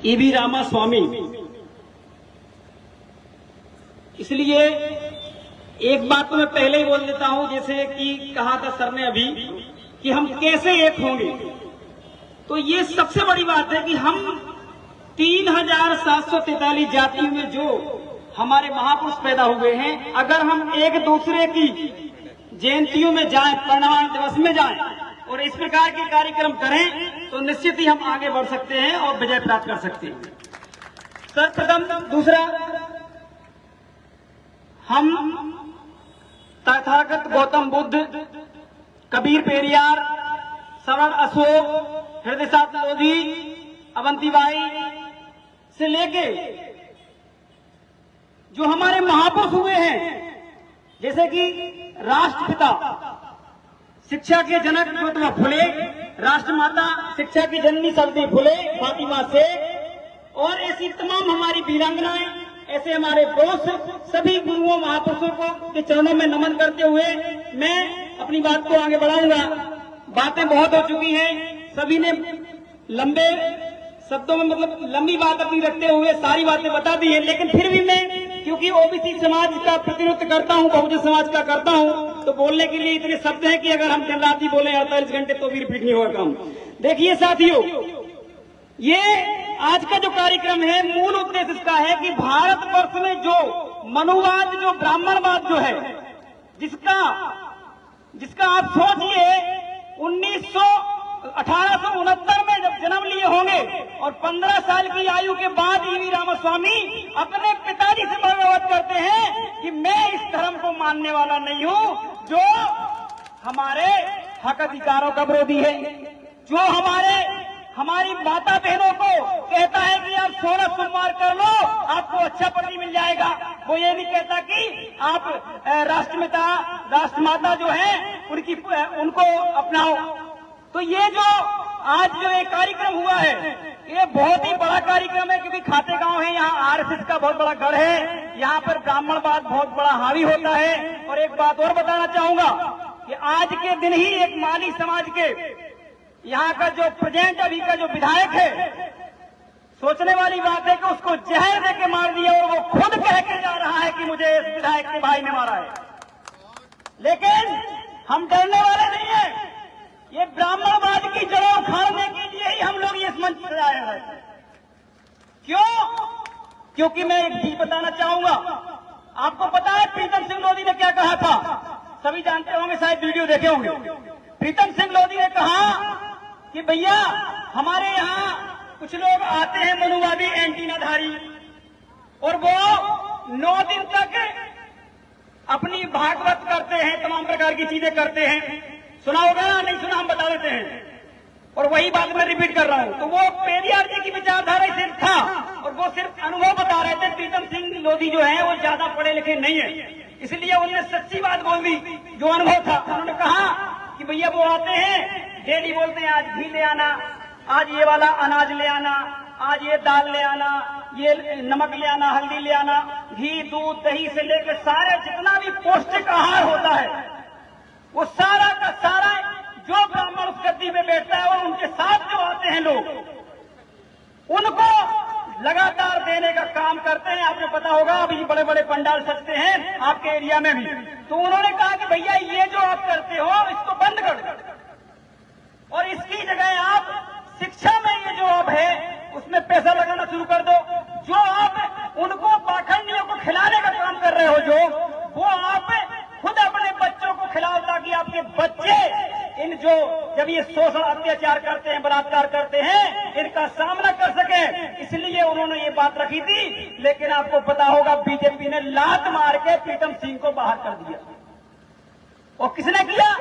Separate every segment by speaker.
Speaker 1: EV Ramaswamy. इसलिए एक बात तो मैं पहले ही बोल देता हूं, जैसे कि कहा था सर ने अभी कि हम कैसे एक होंगे। तो ये सबसे बड़ी बात है कि हम 3743 जातियों में जो हमारे महापुरुष पैदा हुए हैं, अगर हम एक दूसरे की जयंतियों में जाएं, परिनिर्वाण दिवस में जाएं और इस प्रकार के कार्यक्रम करें तो निश्चित ही हम आगे बढ़ सकते हैं और विजय प्राप्त कर सकते हैं। सर्वप्रथम दूसरा, हम तथागत गौतम बुद्ध, कबीर पेरियार, सवर्ण अशोक, हृदयनाथ लोधी, अवंतीबाई से लेके जो हमारे महापुरुष हुए हैं, जैसे कि राष्ट्रपिता शिक्षा के जनक ज्योतिबा फुले, राष्ट्रमाता शिक्षा की जननी सावित्री फुले, फातिमा शेख और ऐसी तमाम हमारी वीरांगनाएं, ऐसे हमारे दोस्त, सभी गुरुओं महापुरुषों को के चरणों में नमन करते हुए मैं अपनी बात को आगे बढ़ाऊंगा। बातें बहुत हो चुकी हैं, सभी ने लंबे शब्दों में मतलब लंबी बात अपनी रखते हुए सारी बातें बता दी है, लेकिन फिर भी मैं क्योंकि ओबीसी समाज का प्रतिनिधित्व करता हूं, बहुजन समाज का करता हूं, तो बोलने के लिए इतने शब्द हैं कि अगर हम दिन रात ही बोले 48 घंटे तो भी रिपीट नहीं होगा काम। देखिए साथियों, ये आज का जो कार्यक्रम है, मूल उद्देश्य इसका है कि भारतवर्ष में जो मनुवाद, जो ब्राह्मणवाद जो है, जिसका आप सोचिए 1869 में जब जन्म लिए होंगे और 15 साल की आयु के बाद ईवी रामास्वामी अपने पिताजी से बगावत करते हैं कि मैं इस धर्म को मानने वाला नहीं हूं जो हमारे हक अधिकारों का विरोधी है, जो हमारी माता बहनों को कहता है कि आप 16 सोमवार कर लो, आपको अच्छा पति मिल जाएगा। वो ये नहीं कहता कि आप राष्ट्रमाता जो है उनको अपनाओ। तो ये जो आज जो एक कार्यक्रम हुआ है, ये बहुत ही बड़ा कार्यक्रम है, क्योंकि खाते गांव है, यहाँ आरएसएस का बहुत बड़ा गढ़ है, यहाँ पर ब्राह्मणवाद बहुत बड़ा हावी होता है। और एक बात और बताना चाहूंगा कि आज के दिन ही एक माली समाज के यहाँ का जो प्रेजेंट अभी का जो विधायक है, सोचने वाली बात है कि उसको जहर दे के मार दिया और वो खुद कह के जा रहा है कि मुझे इस विधायक के भाई ने मारा है। लेकिन हम डरने वाले नहीं है, ये ब्राह्मणवाद की जड़ों उखाड़ने के लिए ही हम लोग इस मंच पर आए हैं। क्यों? क्योंकि मैं एक चीज बताना चाहूंगा, आपको पता है प्रीतम सिंह लोधी ने क्या कहा था, सभी जानते होंगे, शायद वीडियो देखे होंगे। प्रीतम सिंह लोधी ने कहा कि भैया हमारे यहाँ कुछ लोग आते हैं मनुवादी एंटीनाधारी और वो 9 दिन तक अपनी भागवत करते हैं, तमाम प्रकार की चीजें करते हैं। सुना होगा ना, नहीं सुना हम बता देते हैं, और वही बात मैं रिपीट कर रहा हूं। तो वो पेरियार जी की विचारधारा सिर्फ था और वो सिर्फ अनुभव बता रहे थे। प्रीतम सिंह लोधी जो है वो ज्यादा पढ़े लिखे नहीं है, इसलिए उन्होंने सच्ची बात बोल दी जो अनुभव था। उन्होंने कहा कि भैया वो आते हैं, डेली बोलते हैं आज घी ले आना, आज ये वाला अनाज ले आना, आज ये दाल ले आना, ये नमक ले आना, हल्दी ले आना, घी दूध दही से लेकर सारे जितना भी पौष्टिक आहार होता है वो सारा का सारा जो ब्राह्मण उस गद्दी में बैठता है और उनके साथ जो आते हैं लोग, उनको लगातार देने का काम करते हैं। आपको पता होगा अभी बड़े बड़े पंडाल सजते हैं आपके एरिया में भी। तो उन्होंने कहा कि भैया ये जो आप करते हो इसको बंद कर दो और इसकी जगह आप शिक्षा में ये जो आप है उसमें पैसा लगाना शुरू कर दो। जो आप उनको पाखंडियों को खिलाने का काम कर रहे हो, जो वो आप खुद अपने बच्चों को खिलाओ, ताकि आपके बच्चे इन जो जब ये शोषण अत्याचार करते हैं, बलात्कार करते हैं, इनका सामना कर सके। इसलिए उन्होंने ये बात रखी थी। लेकिन आपको पता होगा बीजेपी ने लात मार के प्रीतम सिंह को बाहर कर दिया। और किसने किया?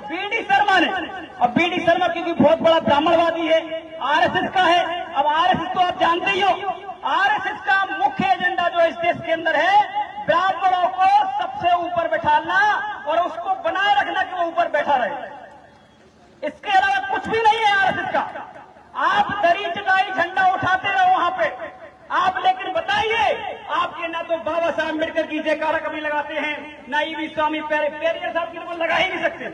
Speaker 1: बीडी शर्मा ने। और बीडी शर्मा क्योंकि बहुत बड़ा ब्राह्मणवादी है, आरएसएस का है। अब आरएसएस तो आप जानते ही हो, आरएसएस का मुख्य एजेंडा जो इस देश के अंदर है, ब्राह्मणों को सबसे ऊपर बैठाना और उसको बनाए रखना कि वो ऊपर बैठा रहे। इसके अलावा कुछ भी नहीं है आरएसएस का। आप दरी चटाई झंडा उठाते रहो वहां पे आप, लेकिन बताइए आपके ना तो बाबा साहब अम्बेडकर की जयकारा कभी लगाते हैं, ना ईवी स्वामी पेरियार साहब की तो लगा ही नहीं सकते,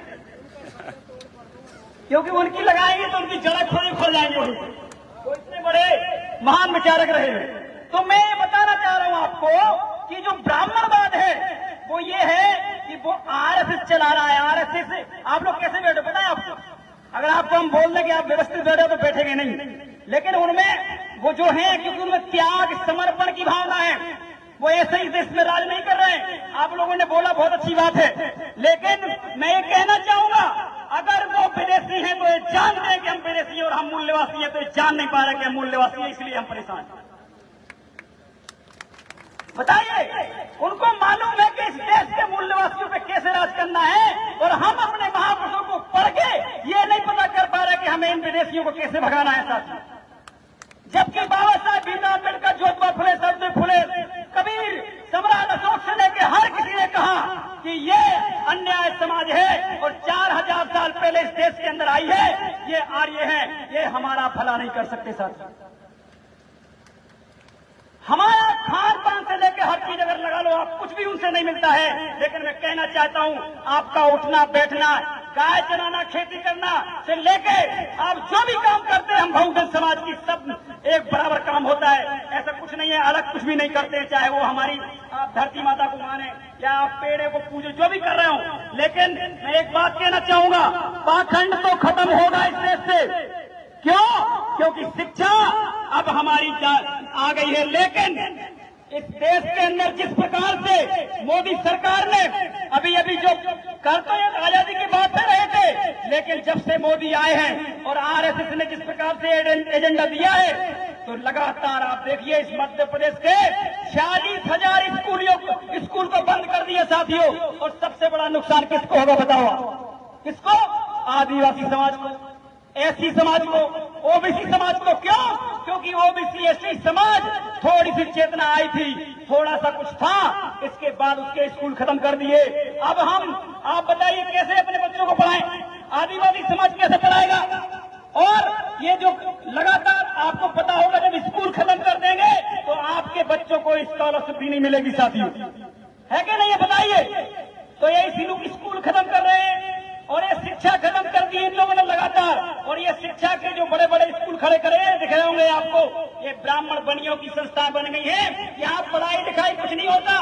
Speaker 1: क्योंकि उनकी लगाएंगे तो उनकी जड़ें खोल जाएंगे। वो इतने बड़े महान विचारक रहे हैं। तो मैं ये बताना चाह रहा हूं आपको कि जो ब्राह्मणवाद है वो ये है कि वो आरएसएस चला रहा है। आरएसएस आप लोग कैसे बैठे पता है आपको? अगर आपको हम बोल दें कि आप व्यवस्थित बैठे तो बैठेंगे नहीं, लेकिन उनमें वो जो है क्योंकि उनमें त्याग समर्पण की भावना है, वो ऐसे ही देश में राज नहीं कर रहे हैं। आप लोगों ने बोला बहुत अच्छी बात है, लेकिन मैं ये कहना चाहूंगा अगर वो विदेशी हैं तो ये जान रहे हैं कि हम विदेशी और हम मूल्यवासी हैं, तो ये जान नहीं पा रहे कि हम मूल्यवासी हैं, इसलिए हम परेशान हैं। बताइए, उनको मालूम है कि इस देश के मूल्यवासियों पे कैसे राज करना है, और हम अपने महापुरुषों को पढ़ के ये नहीं पता कर पा रहे कि हमें इन विदेशियों को कैसे भगाना है साथियों। जबकि बाबा साहब भीमराव अम्बेडकर, ज्योतिबा फुले, सावित्री फुले, कबीर, सम्राट अशोक से लेकर हर किसी ने कहा कि ये अन्याय समाज है और 4000 साल पहले इस देश के अंदर आई है, ये आर्य है, ये हमारा भला नहीं कर सकते साथियों। हमारा खान पान से लेकर हर चीज अगर लगा लो आप, कुछ भी उनसे नहीं मिलता है। लेकिन मैं कहना चाहता हूं आपका उठना बैठना, गाय चराना, खेती करना से लेके आप जो भी काम करते हैं हम बहुजन समाज की सब एक बराबर काम होता है। ऐसा कुछ नहीं है, अलग कुछ भी नहीं करते हैं, चाहे वो हमारी आप धरती माता को माने या आप पेड़े को पूजे, जो भी कर रहे हो। लेकिन मैं एक बात कहना चाहूंगा, पाखंड तो खत्म होगा इस देश से। क्यों? क्योंकि शिक्षा अब हमारी आ गई है। लेकिन इस देश के अंदर जिस प्रकार से मोदी सरकार ने अभी जो करते हैं, आजादी की बात कर रहे थे, लेकिन जब से मोदी आए हैं और आरएसएस ने जिस प्रकार से एजेंडा दिया है, तो लगातार आप देखिए इस मध्य प्रदेश के 46,000 स्कूल को बंद कर दिया साथियों। और सबसे बड़ा नुकसान किसको होगा बताओ? किसको? आदिवासी समाज को, एससी समाज को, ओबीसी समाज को। क्यों? क्योंकि ओबीसी एससी समाज थोड़ी सी चेतना आई थी, थोड़ा सा कुछ था, इसके बाद उसके स्कूल खत्म कर दिए। अब आप बताइए कैसे अपने बच्चों को पढ़ाएं? आदिवासी समाज कैसे पढ़ाएगा? और ये जो लगातार आपको पता होगा जब स्कूल खत्म कर देंगे तो आपके बच्चों को स्कॉलरशिप भी नहीं मिलेगी साथियों, है कि नहीं? ये बताइए। तो ये इसी लोग स्कूल खत्म कर रहे हैं और ये शिक्षा खत्म कर दी इन लोगों ने लगातार। और ये शिक्षा के जो बड़े बड़े स्कूल खड़े करे हैं, दिख रहे होंगे आपको, ये ब्राह्मण बनियों की संस्था बन गई है। यहाँ पढ़ाई लिखाई कुछ नहीं होता।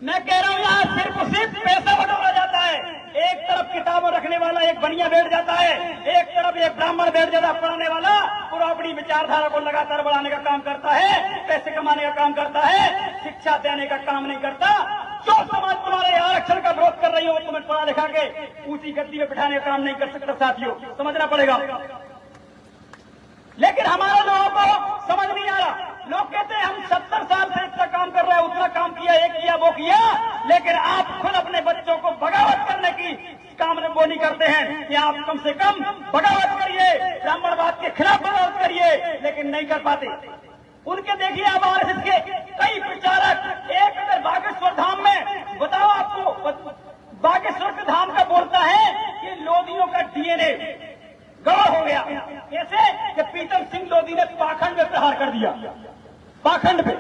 Speaker 1: मैं कह रहा हूँ यहाँ सिर्फ सिर्फ पैसा बटोरा जाता है। एक तरफ किताबें रखने वाला एक बनिया बैठ जाता है, एक तरफ एक ब्राह्मण बैठ जाता है पढ़ाने वाला, और अपनी विचारधारा को लगातार बढ़ाने का काम करता है, पैसे कमाने का काम करता है, शिक्षा देने का काम नहीं करता। जो समाज तुम्हारे आरक्षण का विरोध कर रही हो तुम्हें पढ़ा लिखा के ऊंची गद्दी में बिठाने का काम नहीं कर सकता साथियों, समझना पड़ेगा। लेकिन हमारे लोगों को समझ नहीं आ रहा। लोग कहते हैं हम 70 साल से इतना काम कर रहे हैं, उतना काम किया, ये किया, वो किया, लेकिन आप खुद अपने बच्चों को बगावत करने की काम वो नहीं करते हैं कि आप कम से कम बगावत करिए, ब्राह्मणवाद के खिलाफ बगावत करिए, लेकिन नहीं कर पाते। उनके देखिए आप आरएसएस के कई प्रचारक, एक अगर बागेश्वर धाम में बताओ आपको, बागेश्वर के धाम का बोलता है कि लोदियों का डीएनए गवाह हो गया। कैसे? कि प्रीतम सिंह लोधी ने पाखंड में प्रहार कर दिया, पाखंड पे।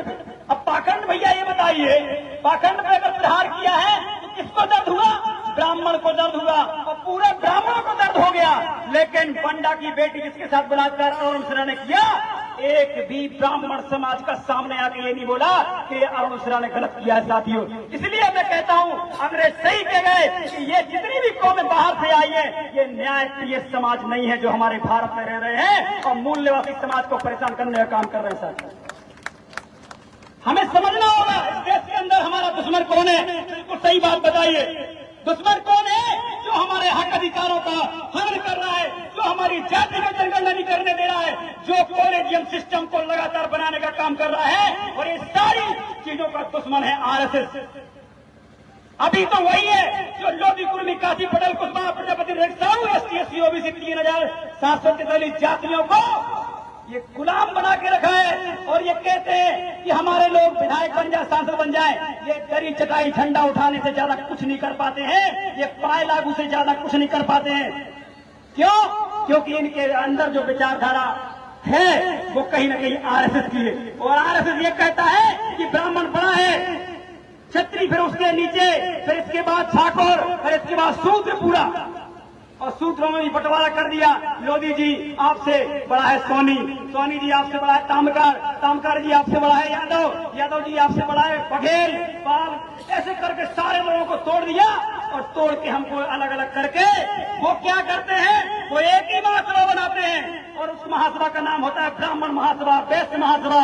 Speaker 1: अब पाखंड भैया ये बताइए, पाखंड पे अगर प्रहार किया है तो किसको दर्द हुआ? ब्राह्मण को दर्द हुआ और पूरे ब्राह्मणों को दर्द हो गया। लेकिन बंडा की बेटी जिसके साथ बलात्कार अरुण सिन्हा ने किया, एक भी ब्राह्मण समाज का सामने आके ये नहीं बोला कि अरुण सिन्हा ने गलत किया है साथियों। इसलिए मैं कहता हूँ अंग्रेज सही कह गए कि ये जितनी भी कौमें बाहर से आई है, ये न्याय प्रिय समाज नहीं है जो हमारे भारत में रह रहे हैं और मूल्यवादी समाज को परेशान करने का काम कर रहे हैं साथियों। हमें समझना होगा इस देश के अंदर हमारा दुश्मन कौन है। बिल्कुल सही बात बताइए, दुश्मन कौन है? जो हमारे हक अधिकारों का हनन कर रहा है, जो हमारी जाति का जनगणना नहीं करने दे रहा है, जो कॉलेजियम सिस्टम को लगातार बनाने का काम कर रहा है, और ये सारी चीजों का दुश्मन है आरएसएस। अभी तो वही है जो लोधी, कुर्मी, काशी, पटेल, कुशवाहा, प्रजापति, रेखसाऊ, एसटी, एससी, ओबीसी 3,743 जातियों को ये गुलाम बना के रखा है। और ये कहते हैं कि हमारे लोग विधायक बन जाए, सांसद बन जाए, ये दरी चटाई झंडा उठाने से ज्यादा कुछ नहीं कर पाते हैं, ये पाए लागू से ज्यादा कुछ नहीं कर पाते हैं। क्यों? क्योंकि इनके अंदर जो विचारधारा है वो कहीं ना कहीं आरएसएस की है। और आरएसएस ये कहता है कि ब्राह्मण बड़ा है, क्षत्रिय फिर उसके नीचे, फिर इसके बाद ठाकुर, फिर इसके बाद शूद्र पूरा। और सूत्रों में भी बंटवारा कर दिया। लोधी जी आपसे बड़ा है सोनी, सोनी जी आपसे बड़ा है तामकार, तामकार जी आपसे बड़ा है यादव, यादव जी आपसे बड़ा है बघेल, पाल, ऐसे करके सारे लोगों को तोड़ दिया। और तोड़ के हमको अलग अलग करके वो क्या करते हैं, वो एक ही महासभा बनाते हैं और उस महासभा का नाम होता है ब्राह्मण महासभा, वैश्य महासभा।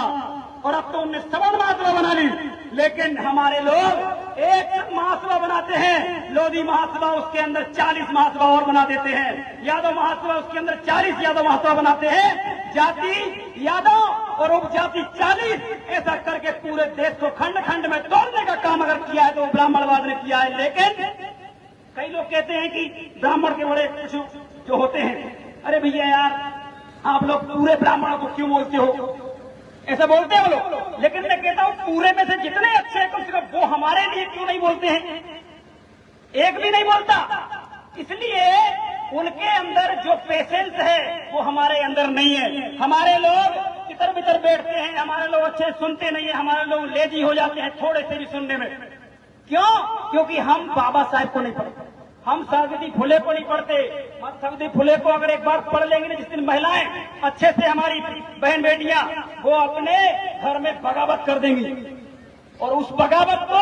Speaker 1: और अब तो उनने सवर्ण महासभा बना ली। लेकिन हमारे लोग एक महासभा बनाते हैं, लोधी महासभा, उसके अंदर 40 महासभा और बना देते हैं। यादव महासभा, उसके अंदर 40 यादव महासभा बनाते हैं। जाति यादव और उपजाति 40, ऐसा करके पूरे देश को खंड खंड में तोड़ने का काम अगर किया है तो ब्राह्मणवाद ने किया है। लेकिन कई लोग कहते हैं कि ब्राह्मण के बड़े कुछ जो होते हैं, अरे भैया यार आप लोग पूरे ब्राह्मणों को क्यों बोलते हो, ऐसा बोलते हैं वो लोग। लेकिन मैं कहता हूं पूरे में से जितने अच्छे हैं कम से कम वो हमारे लिए क्यों नहीं बोलते हैं, एक भी नहीं बोलता। इसलिए उनके अंदर जो पेशेंस है वो हमारे अंदर नहीं है। हमारे लोग तितर बितर बैठते हैं, हमारे लोग अच्छे सुनते नहीं है, हमारे लोग लेजी हो जाते हैं थोड़े से भी सुनने में। क्यों? क्योंकि हम बाबा साहब को नहीं पढ़ते, हम सावित्री फुले को नहीं पढ़ते। सावित्री फुले को अगर एक बार पढ़ लेंगे ना, जिस दिन महिलाएं अच्छे से, हमारी बहन बेटियां, वो अपने घर में बगावत कर देंगी और उस बगावत को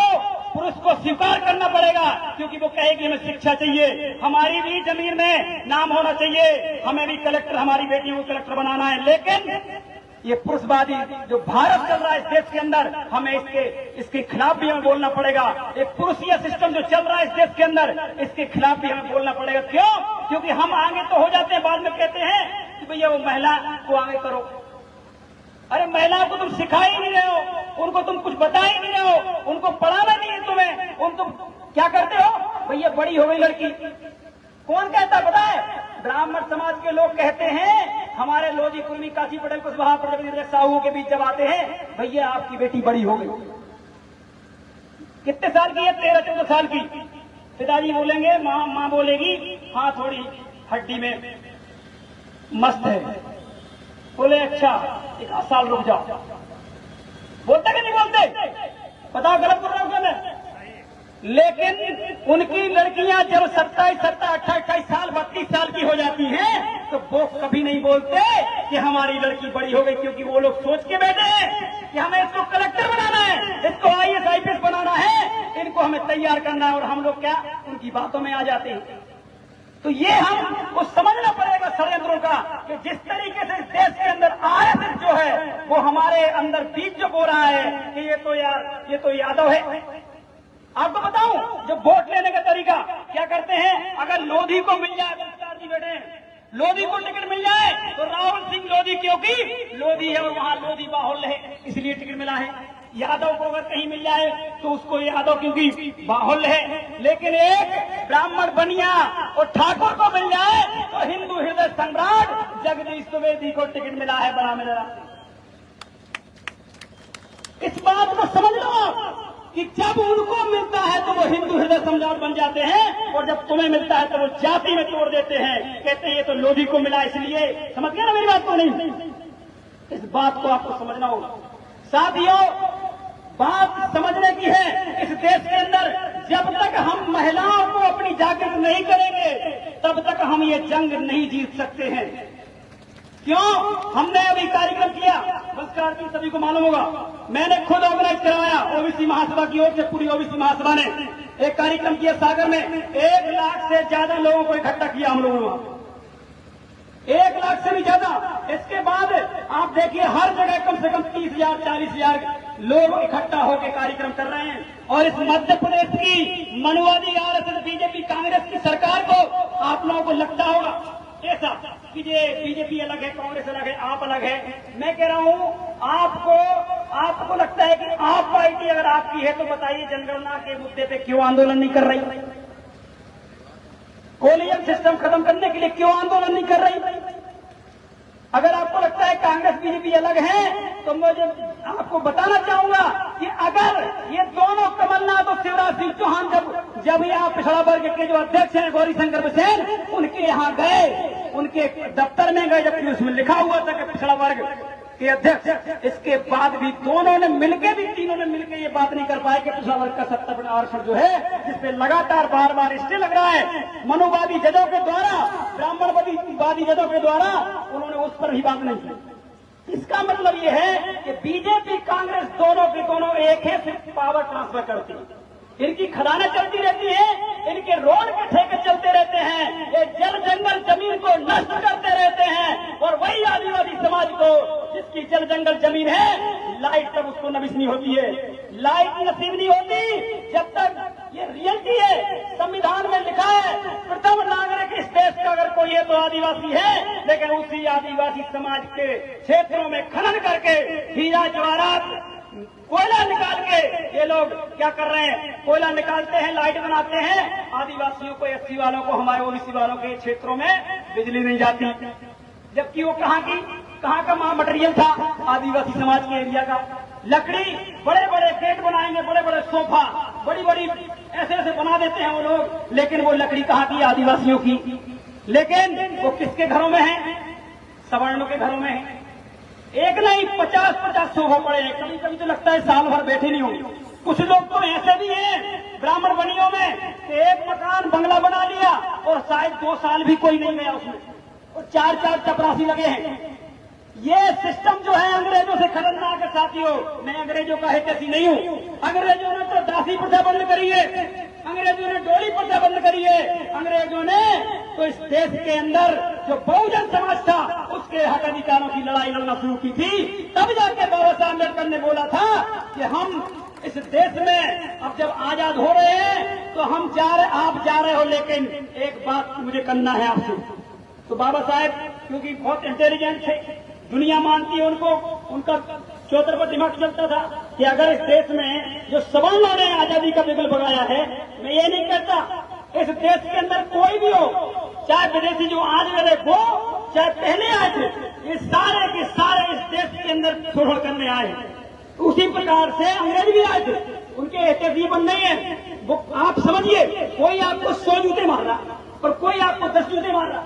Speaker 1: पुरुष को स्वीकार करना पड़ेगा। क्योंकि वो कहेगी हमें शिक्षा चाहिए, हमारी भी जमीन में नाम होना चाहिए, हमें भी कलेक्टर, हमारी बेटियों को कलेक्टर बनाना है। लेकिन ये पुरुषवादी जो भारत चल रहा है इस देश के अंदर, हमें इसके खिलाफ भी हमें बोलना पड़ेगा। एक पुरुषीय सिस्टम जो चल रहा है इस देश के अंदर, इसके खिलाफ भी हमें बोलना पड़ेगा। क्यों? क्योंकि हम आगे तो हो जाते हैं, बाद में कहते हैं कि भैया वो महिला को आगे करो। अरे महिलाओं को तुम सिखा ही नहीं रहे हो, उनको तुम कुछ बता ही नहीं रहे हो, उनको पढ़ाना नहीं है तुम्हें, उनको क्या करते हो, भैया बड़ी हो गई लड़की। कौन कहता पता है? ब्राह्मण समाज के लोग कहते हैं। हमारे लोधी, कुर्मी, काशी पटेल, कुशवाहा, प्रजापति, साहू के बीच जब आते हैं, भैया आपकी बेटी बड़ी हो गई। कितने साल की है? 13-14 साल की। पिताजी बोलेंगे, माँ बोलेगी हाँ थोड़ी हड्डी में मस्त है। बोले अच्छा 1 साल रुक जाओ। बोलते कि नहीं बोलते? बताओ गलत बोल रहा हूं क्या मैं? लेकिन उनकी लड़कियां जब 27, 28 साल, 32 साल की हो जाती हैं, तो वो कभी नहीं बोलते कि हमारी लड़की बड़ी हो गई। क्योंकि वो लोग सोच के बैठे हैं कि हमें इसको कलेक्टर बनाना है, इसको IAS IPS बनाना है, इनको हमें तैयार करना है। और हम लोग क्या उनकी बातों में आ जाते हैं। तो ये हमको समझना पड़ेगा षड्यंत्रों का, कि जिस तरीके से इस देश के अंदर RSS जो है वो हमारे अंदर बीज जो बो रहा है कि ये तो यादव है। आपको बताऊं, जो वोट लेने का तरीका क्या करते हैं, अगर लोधी को मिल जाए, जी बैठे, लोधी को टिकट मिल जाए तो राहुल सिंह लोधी, क्योंकि लोधी है और वहां लोधी बाहुल्य है इसलिए टिकट मिला है। यादव को अगर कहीं मिल जाए तो उसको यादव क्योंकि बाहुल्य है। लेकिन एक ब्राह्मण बनिया और ठाकुर को मिल जाए तो हिंदू हृदय सम्राट जगदीश द्विवेदी को टिकट मिला है। बड़ा मिला, इस बात को समझ लो कि जब उनको मिलता है तो वो हिंदू हृदय सम्राट बन जाते हैं, और जब तुम्हें मिलता है तो वो जाति में तोड़ देते हैं। कहते हैं ये तो लोधी को मिला इसलिए। समझ गया ना मेरी बात को? नहीं, इस बात को आपको समझना होगा। साथियों, बात समझने की है। इस देश के अंदर जब तक हम महिलाओं को अपनी जागृत नहीं करेंगे, तब तक हम ये जंग नहीं जीत सकते हैं। क्यों? हमने अभी कार्यक्रम किया, संस्कार की सभी को मालूम होगा, मैंने खुद ऑर्गेनाइज करवाया। ओबीसी महासभा की ओर से पूरी ओबीसी महासभा ने एक कार्यक्रम किया सागर में। 1 लाख से ज्यादा लोगों को इकट्ठा किया हम लोगों ने, 1 लाख से भी ज्यादा। इसके बाद आप देखिए हर जगह कम से कम 30,000 40,000 लोग इकट्ठा होकर कार्यक्रम कर रहे हैं। और इस मध्य प्रदेश की मनुवादी RSS बीजेपी कांग्रेस की सरकार को आप लोगों को लगता होगा ऐसा कि ये बीजेपी अलग है, कांग्रेस अलग है, आप अलग है। मैं कह रहा हूं आपको लगता है कि आप पार्टी अगर आपकी है तो बताइए जनगणना के मुद्दे पे क्यों आंदोलन नहीं कर रही? कोलिजन सिस्टम खत्म करने के लिए क्यों आंदोलन नहीं कर रही? अगर आपको लगता है कांग्रेस बीजेपी अलग है तो मुझे आपको बताना चाहूंगा कि अगर ये दोनों कमलनाथ और शिवराज सिंह चौहान जब यहाँ पिछड़ा वर्ग के जो अध्यक्ष हैं गौरीशंकर बिसेन, उनके यहाँ गए, उनके दफ्तर में गए, जबकि उसमें लिखा हुआ था कि पिछड़ा वर्ग के अध्यक्ष, इसके बाद भी दोनों ने मिलकर भी, तीनों ने मिलकर ये बात नहीं कर पाए कि पिछड़ा वर्ग का 70% आरक्षण जो है, जिसपे लगातार बार बार स्टे लग रहा है मनुवादी जजों के द्वारा, ब्राह्मणवादी जजों के द्वारा, उन्होंने उस पर भी बात नहीं की। इसका मतलब ये है कि बीजेपी कांग्रेस दोनों के दोनों एक है, सिर्फ पावर ट्रांसफर करती है। इनकी खदानें चलती रहती है, इनके रोड के ठेके चलते रहते हैं, ये जल जंगल जमीन को नष्ट करते रहते हैं, और वही आदिवासी समाज को जिसकी जल जंगल जमीन है, लाइट तक उसको नसीब नहीं होती है। लाइट नसीब नहीं होती जब तक, ये रियलिटी है, संविधान में लिखा है प्रथम नागरिक इस देश का अगर कोई है तो आदिवासी है। लेकिन उसी आदिवासी समाज के क्षेत्रों में खनन करके हीरा जवाहरात कोयला निकाल के ये लोग क्या कर रहे हैं, कोयला निकालते हैं, लाइट बनाते हैं, आदिवासियों को, एससी वालों को, हमारे ओबीसी वालों के क्षेत्रों में बिजली नहीं जाती, जबकि वो कहाँ का मटेरियल था, आदिवासी समाज के एरिया का। लकड़ी, बड़े बड़े गेट बनाएंगे, बड़े बड़े सोफा, बड़ी बड़ी ऐसे ऐसे बना देते हैं वो लोग, लेकिन वो लकड़ी कहाँ की, आदिवासियों की। लेकिन वो किसके घरों में है, सवर्णों के घरों में है। एक नहीं 50-50 सोफा पड़े हैं, कभी कभी तो लगता है साल भर बैठे नहीं होंगे। कुछ लोग तो ऐसे भी हैं ब्राह्मण बनियों में कि एक मकान बंगला बना लिया और शायद 2 साल भी कोई नहीं गया उसमें, और 4-4 चपरासी लगे हैं। ये सिस्टम जो है अंग्रेजों से खतरनाक है साथियों। मैं अंग्रेजों का हितैषी नहीं हूँ। अंग्रेजों ने तो दासी प्रथा बंद करी है, अंग्रेजों ने डोली प्रथा बंद करी है, अंग्रेजों ने तो इस देश के अंदर जो बहुजन समाज था उसके हक अधिकारों की लड़ाई लड़ना शुरू की थी। तब जाके बाबा साहब अम्बेडकर ने बोला था कि हम इस देश में अब जब आजाद हो रहे हैं तो हम जा रहे, आप जा रहे हो, लेकिन एक बात मुझे करना है आपसे। तो बाबा साहब क्योंकि बहुत इंटेलिजेंट थे, दुनिया मानती है उनको, उनका चौतर पर दिमाग चलता था कि अगर इस देश में जो सवर्णों ने आजादी का बिगुल बगाया है, मैं ये नहीं कहता इस देश के अंदर कोई भी हो, चाहे विदेशी जो आज वाले हो, चाहे पहले आए थे, ये सारे के सारे इस देश के अंदर शोषण करने आए। उसी प्रकार से अंग्रेज भी आए थे, उनके एहतियाती बन नहीं है। वो आप समझिए, कोई आपको 100 जूते मार रहा और कोई आपको 10 जूते मार रहा,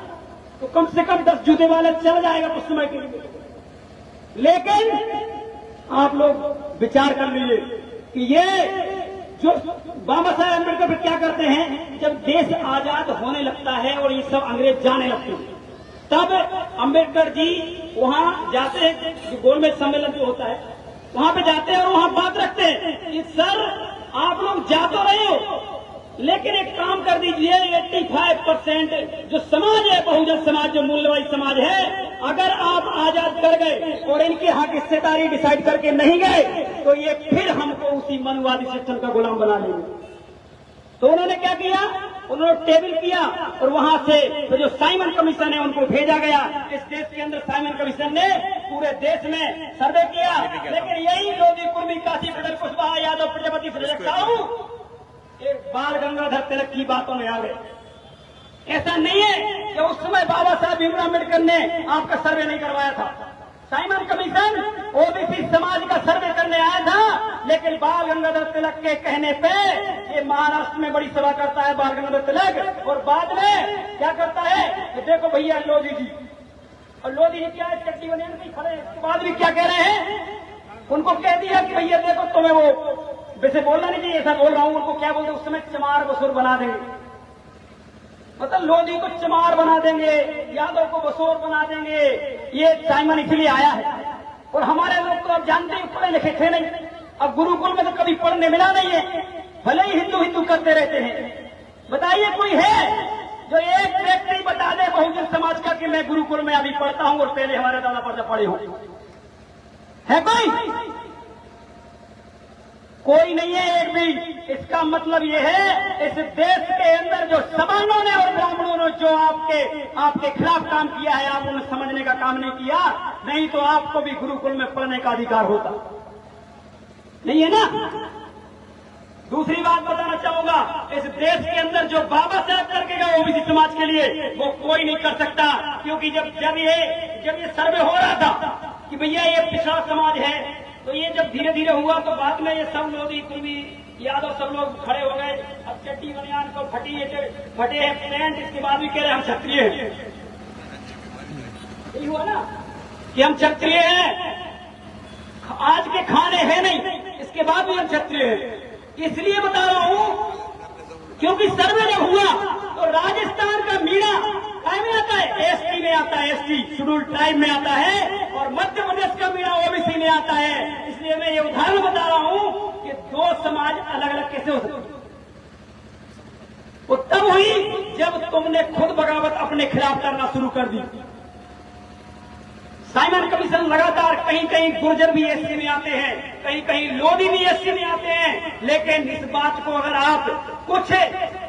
Speaker 1: तो कम से कम 10 जूते वाले चल जाएगा कुछ समय के लिए। लेकिन आप लोग विचार कर लीजिए कि ये जो बाबा साहब अम्बेडकर फिर क्या करते हैं, जब देश आजाद होने लगता है और ये सब अंग्रेज जाने लगते हैं, तब अम्बेडकर जी वहां जाते हैं, जो गोलमेज सम्मेलन जो होता है वहां पे जाते हैं और वहां बात रखते हैं कि सर आप लोग जा तो रहे हो, लेकिन एक काम कर दीजिए, 85% जो समाज है, बहुजन समाज, जो मूल्यवादी समाज है, अगर आप आजाद कर गए और इनकी हक हिस्सेदारी डिसाइड करके नहीं गए तो ये फिर हमको उसी मनुवादी सिस्टम का गुलाम बना लेंगे। तो उन्होंने क्या किया, उन्होंने टेबल किया और वहां से तो जो साइमन कमीशन है उनको भेजा गया। इस देश के अंदर साइमन कमीशन ने पूरे देश में सर्वे किया, लेकिन यही लोधी, कुर्मी, काशी प्रसाद, कुशवाहा, यादव, प्रजापति, साहू एक बाल गंगाधर तिलक की बातों में आ गए। ऐसा नहीं है कि उस समय बाबा साहब भीमराव अम्बेडकर ने आपका सर्वे नहीं करवाया था। साइमन कमीशन ओबीसी समाज का सर्वे करने आया था, लेकिन बाल गंगाधर तिलक के कहने पे ये महाराष्ट्र में बड़ी सभा करता है बाल गंगाधर तिलक, और बाद में क्या करता है कि देखो भैया लोधी जी, और लोधी जी क्या चट्टी बने खड़े, इसके बाद भी क्या कह रहे हैं, उनको कह दिया कि भैया देखो तुम्हें वो वैसे बोलना नहीं चाहिए, ऐसा बोल रहा हूं, उनको क्या बोलते उस समय चमार बसोर बना देंगे, मतलब लोधी को चमार बना देंगे, यादव को बसोर बना देंगे। ये साइमन इसलिए आया है। और हमारे लोग तो अब जानते ही पढ़े लिखे थे नहीं, अब गुरुकुल में तो कभी पढ़ने मिला नहीं है, भले ही हिंदू हिंदू करते रहते हैं। बताइए कोई है जो एक व्यक्ति बता दे बहुजन समाज का कि मैं गुरुकुल में अभी पढ़ता हूं और पहले हमारे दादा परदादा पढ़े हो, है कोई नहीं है एक भी। इसका मतलब ये है, इस देश के अंदर जो सवर्णों ने और ब्राह्मणों ने जो आपके खिलाफ काम किया है, आप उन्हें समझने का काम नहीं किया, नहीं तो आपको भी गुरुकुल में पढ़ने का अधिकार होता, नहीं है ना। दूसरी बात बताना चाहूंगा, इस देश के अंदर जो बाबा साहब करके गए ओबीसी समाज के लिए, वो कोई नहीं कर सकता, क्योंकि जब ये सर्वे हो रहा था कि भैया ये पिछड़ा समाज है, तो ये जब धीरे धीरे हुआ तो बाद में ये सब लोधी, कुर्मी, यादव सब लोग खड़े हो गए। अब चट्टी बनियान को फटे हैं पैंट, इसके बाद भी कह रहे हम क्षत्रिय हैं। यही हुआ ना कि हम क्षत्रिय हैं, खाने हैं नहीं, इसके बाद भी हम क्षत्रिय हैं। इसलिए बता रहा हूं क्योंकि सर्वे जब हुआ तो राजस्थान का मीणा काय में आता है, एसटी में आता है, एसटी शेड्यूल ट्राइब में आता है, और मध्य प्रदेश का मीणा ओबीसी में आता है। इसलिए मैं ये उदाहरण बता रहा हूं कि दो समाज अलग अलग कैसे हो सकते। वो तब हुई जब तुमने खुद बगावत अपने खिलाफ करना शुरू कर दी। साइमन कमीशन लगातार कहीं कहीं गुर्जर भी एससी में आते हैं, कहीं कहीं लोधी भी एससी में आते हैं, लेकिन इस बात को अगर आप कुछ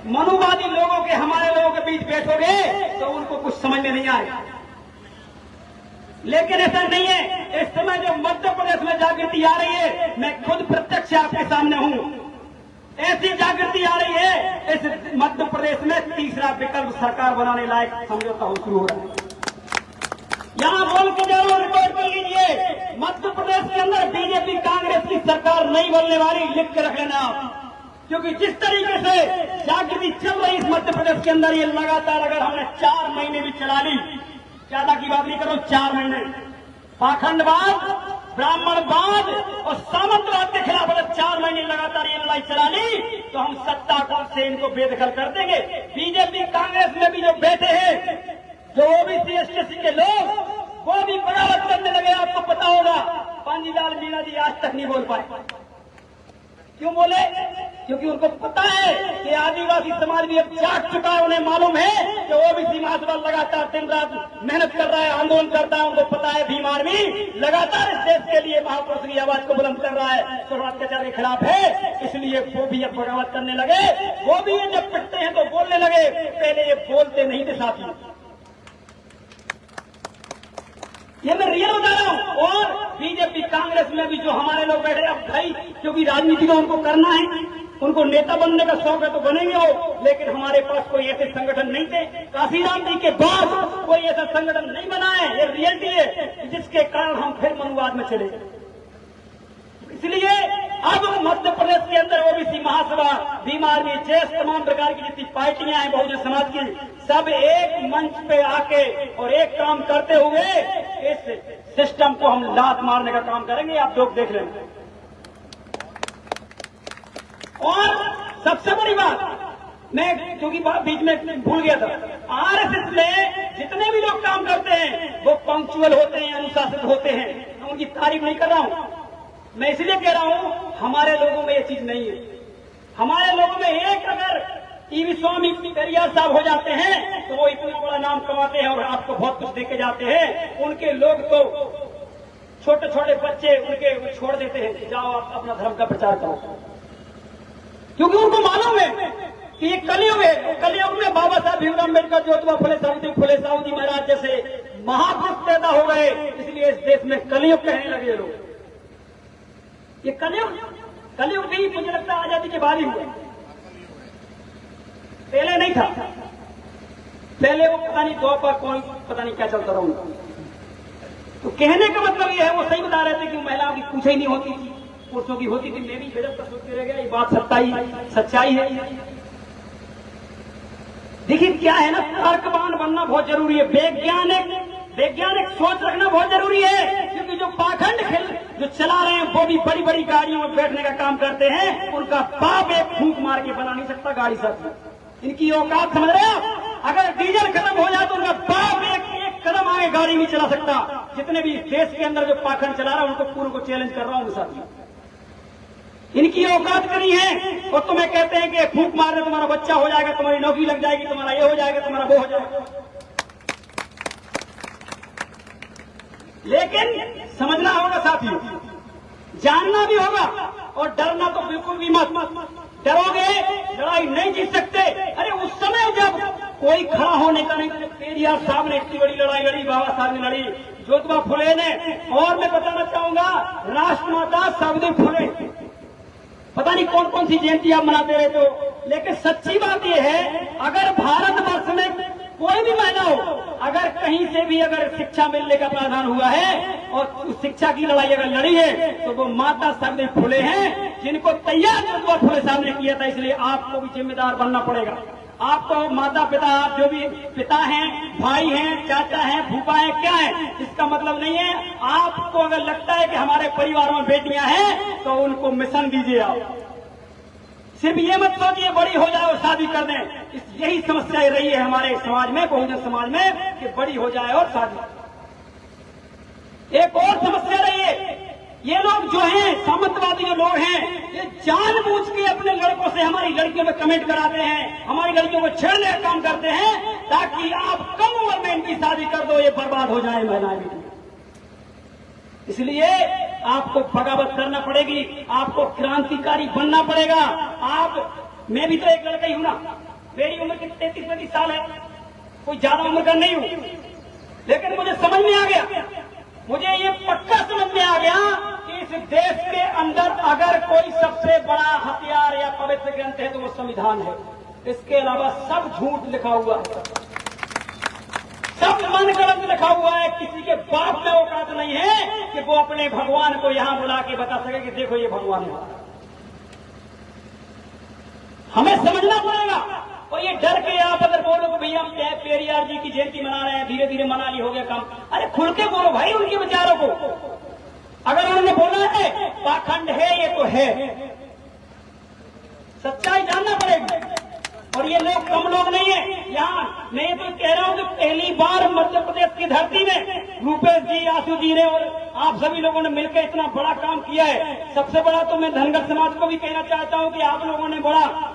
Speaker 1: मनुवादी लोगों के, हमारे लोगों के बीच बैठोगे तो उनको कुछ समझ में नहीं आएगा। लेकिन ऐसा नहीं है। इस समय जो मध्य प्रदेश में जागृति आ रही है, मैं खुद प्रत्यक्ष आपके सामने हूं, ऐसी जागृति आ रही है। इस मध्य प्रदेश में तीसरा विकल्प सरकार बनाने लायक समझौता हो शुरू हो रहा है। यहां बोल के जरूर रिकॉर्ड कर लीजिए, मध्य प्रदेश के अंदर बीजेपी कांग्रेस की सरकार नहीं बनने वाली, लिख के रख लेना आप। क्योंकि जिस तरीके से जागृति चल रही इस मध्य प्रदेश के अंदर, ये लगातार अगर हमने 4 महीने भी चला ली, ज्यादा की बात नहीं करो, 4 महीने पाखंडवाद, ब्राह्मणवाद और सामंतवाद के खिलाफ अगर 4 महीने लगातार ये लड़ाई चला ली तो हम सत्ता कौन से इनको बेदखल कर देंगे। बीजेपी कांग्रेस में भी जो बैठे हैं, जो ओबीसी एसटी के लोग, वो भी बगावत करने लगे। आपको पता होगा पांजीलाल मीणा जी आज तक नहीं बोल पाए। क्यों बोले? क्योंकि उनको पता है कि आदिवासी समाज भी अब जाग चुका है। उन्हें मालूम है कि ओबीसी महासभा लगातार दिन रात मेहनत कर रहा है, आंदोलन करता है। उनको पता है भीम आर्मी लगातार इस देश के लिए महापुरुष की आवाज को बुलंद कर रहा है, सर्व अत्याचार के खिलाफ है। इसलिए वो भी अब बगावत करने लगे। वो भी ये जब पिटते हैं तो बोलने लगे, पहले ये बोलते नहीं थे साथियों। ये मैं रियल बता रहा हूं। और बीजेपी कांग्रेस में भी जो हमारे लोग बैठे, अब भाई क्योंकि राजनीति को उनको करना है, उनको नेता बनने का शौक है तो बनेंगे वो, लेकिन हमारे पास कोई ऐसे संगठन नहीं थे। काशीराम जी के बाद कोई ऐसा संगठन नहीं बना है, ये रियलिटी है, जिसके कारण हम फिर मनुवाद में चले। इसलिए अब मध्य प्रदेश के अंदर ओबीसी महासभा, भीम आर्मी, जेएस, तमाम प्रकार की जितनी पार्टियां हैं बहुजन समाज की, सब एक मंच पे आके और एक काम करते हुए इस सिस्टम को हम लात मारने का काम करेंगे। आप लोग देख लेंगे। और सबसे बड़ी बात, मैं क्योंकि बीच में भूल गया था, आरएसएस में जितने भी लोग काम करते हैं वो पंक्चुअल होते हैं, अनुशासित होते हैं। मैं उनकी तारीफ नहीं कर रहा हूं, मैं इसलिए कह रहा हूं हमारे लोगों में ये चीज नहीं है। हमारे लोगों में एक अगर टीवी स्वामी पेरियार साहब हो जाते हैं तो वो इतना बड़ा नाम कमाते हैं और आपको बहुत कुछ देके जाते हैं। उनके लोग तो छोटे छोटे बच्चे उनके छोड़ देते हैं, जाओ आप अपना धर्म का प्रचार करो, क्योंकि उनको मालूम है कि ये कलयुग है। कलयुग में बाबा साहब भीमराव अम्बेडकर, ज्योतिबा फुले साहू जी महाराज जैसे महापुरुष पैदा हो गए, इसलिए इस देश में कलयुग कहने लगे लोग। ये कलयुग भी मुझे लगता है आजादी के बाद ही हुआ, पहले नहीं था। पहले वो पता नहीं द्वापर कौन पता नहीं क्या चलता रहा उनका। तो कहने का मतलब ये है, वो सही बता रहे थे कि महिलाओं की पूछे ही नहीं होती थी, पुरुषों की होती थी। मैं भी गजब तक सोचते रह गया, ये बात सच्चाई है। देखिए क्या है ना, तर्कवान बनना बहुत जरूरी है, वैज्ञानिक सोच रखना बहुत जरूरी है। क्योंकि जो पाखंड जो चला रहे हैं वो भी बड़ी बड़ी गाड़ियों में बैठने का काम करते हैं। उनका बाप एक फूंक मार के बना नहीं सकता गाड़ी सब। इनकी औकात समझ रहे हैं? अगर डीजल खत्म हो जाए तो उनका बाप एक कदम आगे गाड़ी नहीं चला सकता। जितने भी देश के अंदर जो पाखंड चला रहा है उनको पूरे को चैलेंज कर रहा हूं साथियों। इनकी औकात करी है और तुम्हें कहते हैं कि फूंक मारने तुम्हारा बच्चा हो जाएगा, तुम्हारी नौकरी लग जाएगी, तुम्हारा ये हो जाएगा, तुम्हारा वो हो जाएगा। लेकिन समझना होगा साथियों, जानना भी होगा और डरना तो बिल्कुल भी मत। डरोगे लड़ाई नहीं जीत सकते। अरे उस समय जब कोई खड़ा होने का नहीं, पेरियार साहब ने इतनी बड़ी लड़ाई लड़ी, बाबा साहब ने लड़ी, ज्योतिबा फुले ने, और मैं बताना चाहूंगा राष्ट्रमाता सावित्री फुले, पता नहीं कौन कौन सी जयंती आप मनाते रहते हो। लेकिन सच्ची बात यह है, अगर भारतवर्ष में कोई भी महिला हो, अगर कहीं से भी अगर शिक्षा मिलने का प्रावधान हुआ है और उस शिक्षा की लड़ाई अगर लड़ी है तो वो माता सावित्री फुले हैं, जिनको तैयार ज्योतिबा फुले साहब ने किया था। इसलिए आपको भी जिम्मेदार बनना पड़ेगा। आपको माता पिता, आप जो भी पिता हैं, भाई हैं, चाचा हैं, फूफा हैं, क्या है, इसका मतलब नहीं है। आपको अगर लगता है कि हमारे परिवार में बेटियां हैं तो उनको मिशन दीजिए। आप सिर्फ ये मत सोचिए बड़ी हो जाए और शादी कर दें। यही समस्या रही है हमारे समाज में, बहुजन समाज में, कि बड़ी हो जाए और शादी। एक और समस्या रही है, ये लोग जो हैं, सामंतवादी जो लोग हैं, ये जानबूझ के अपने लड़कों से हमारी लड़कियों में कमेंट कराते हैं, हमारी लड़कियों को छेड़ने का काम करते हैं, ताकि आप कम उम्र में इनकी शादी कर दो, ये बर्बाद हो जाए महिलाएं भी। इसलिए आपको बगावत करना पड़ेगी, आपको क्रांतिकारी बनना पड़ेगा। मैं भी तो एक लड़का ही हूं ना, मेरी उम्र 33-35 साल है, कोई ज्यादा उम्र का नहीं हूं, लेकिन मुझे समझ में आ गया, मुझे ये पक्का समझ में आ गया कि इस देश के अंदर अगर कोई सबसे बड़ा हथियार या पवित्र ग्रंथ है तो वो संविधान है। इसके अलावा सब झूठ लिखा हुआ है, सब मन गलत लिखा हुआ है। किसी के बाप में औकात नहीं है कि वो अपने भगवान को यहां बुला के बता सके कि देखो ये भगवान है। हमें समझना पड़ेगा। और ये डर के आप अगर बोलो कि भैया हम पेरियार जी की जयंती मना रहे हैं, धीरे धीरे मना ली, हो गया काम, अरे खुल के बोलो भाई उनके विचारों को। अगर उन्होंने बोला है पाखंड है, ये तो है, सच्चाई जानना पड़ेगी। और ये लोग कम लोग नहीं है यहाँ। मैं तो कह रहा हूं कि पहली बार मध्य प्रदेश की धरती में रूपेश जी, आशु जी ने और आप सभी लोगों ने मिलकर इतना बड़ा काम किया है। सबसे बड़ा तो मैं धनगर समाज को भी कहना चाहता हूं कि आप लोगों ने बड़ा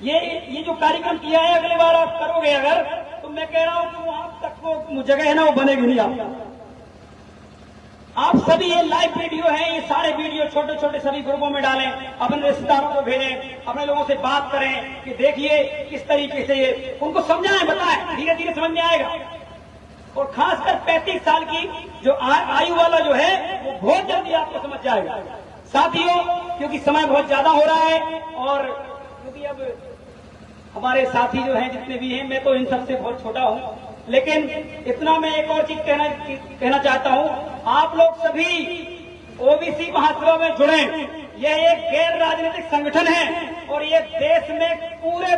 Speaker 1: ये जो कार्यक्रम किया है, अगली बार आप करोगे अगर, तो मैं कह रहा हूं कि वहां तक वो जगह है ना, वो बनेगी नहीं। आप सभी ये लाइव वीडियो है, ये सारे वीडियो छोटे छोटे सभी ग्रुपों में डालें, अपने रिश्तेदारों को भेजें, अपने लोगों से बात करें कि देखिए किस तरीके से ये उनको समझाएं, बताएं, धीरे धीरे समझ में आएगा। और खासकर 35 साल की जो आयु वाला जो है वो बहुत जल्दी आपको समझ जाएगा। साथियों, क्योंकि समय बहुत ज्यादा हो रहा है और क्योंकि अब हमारे साथी जो हैं जितने भी हैं, मैं तो इन सबसे बहुत छोटा हूं, लेकिन इतना मैं एक और चीज कहना चाहता हूं, आप लोग सभी ओबीसी महासभा में जुड़े। यह एक गैर राजनीतिक संगठन है और ये देश में पूरे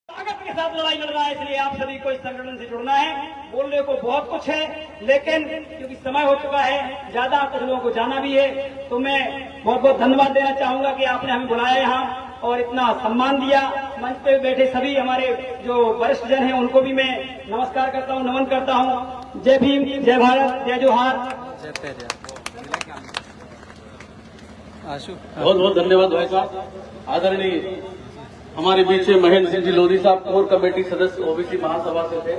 Speaker 1: ताकत के साथ लड़ाई लड़ रहा है। इसलिए आप सभी को इस संगठन से जुड़ना है। बोलने को बहुत कुछ है, लेकिन क्योंकि समय हो चुका है, ज्यादा कुछ लोगों को जाना भी है, तो मैं बहुत बहुत धन्यवाद देना चाहूंगा कि आपने हमें बुलाया यहाँ और इतना सम्मान दिया। मंच पे बैठे सभी हमारे जो वरिष्ठ जन हैं उनको भी मैं नमस्कार करता हूँ, नमन करता हूँ। जय भीम, जय भारत, जय जोहार।
Speaker 2: बहुत बहुत धन्यवाद भाई साहब। आदरणीय हमारे बीच में महेंद्र सिंह जी लोधी साहब कोर कमेटी सदस्य ओबीसी महासभा से थे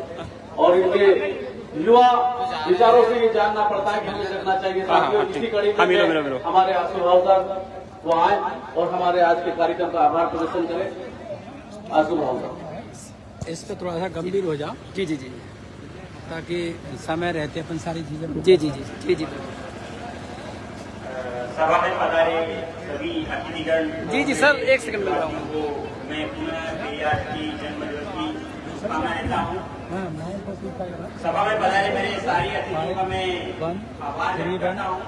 Speaker 2: और इनके युवा विचारों से ये जानना पड़ता है कि हमें करना चाहिए। इसी कड़ी में हमारे आशु भाव साहब वो आए और हमारे आज के कार्यक्रम का आभार प्रदर्शन करें। आशु भाव साहब,
Speaker 3: इस पे थोड़ा सा गंभीर हो जाओ।
Speaker 1: जी जी जी,
Speaker 3: ताकि समय रहते अपन सारी चीजें।
Speaker 1: जी जी जी जी जी
Speaker 4: सभा में पधारे सभी अतिथिगण।
Speaker 1: जी जी सर, एक सेकंड मिल रहा हूँ।
Speaker 4: मैं पुनः पेरियार की जन्मदिवस की शुभकामनाएं देता हूँ। सभा में पधारे मेरे सारी अतिथियों का मैं आभार व्यक्त करता हूँ।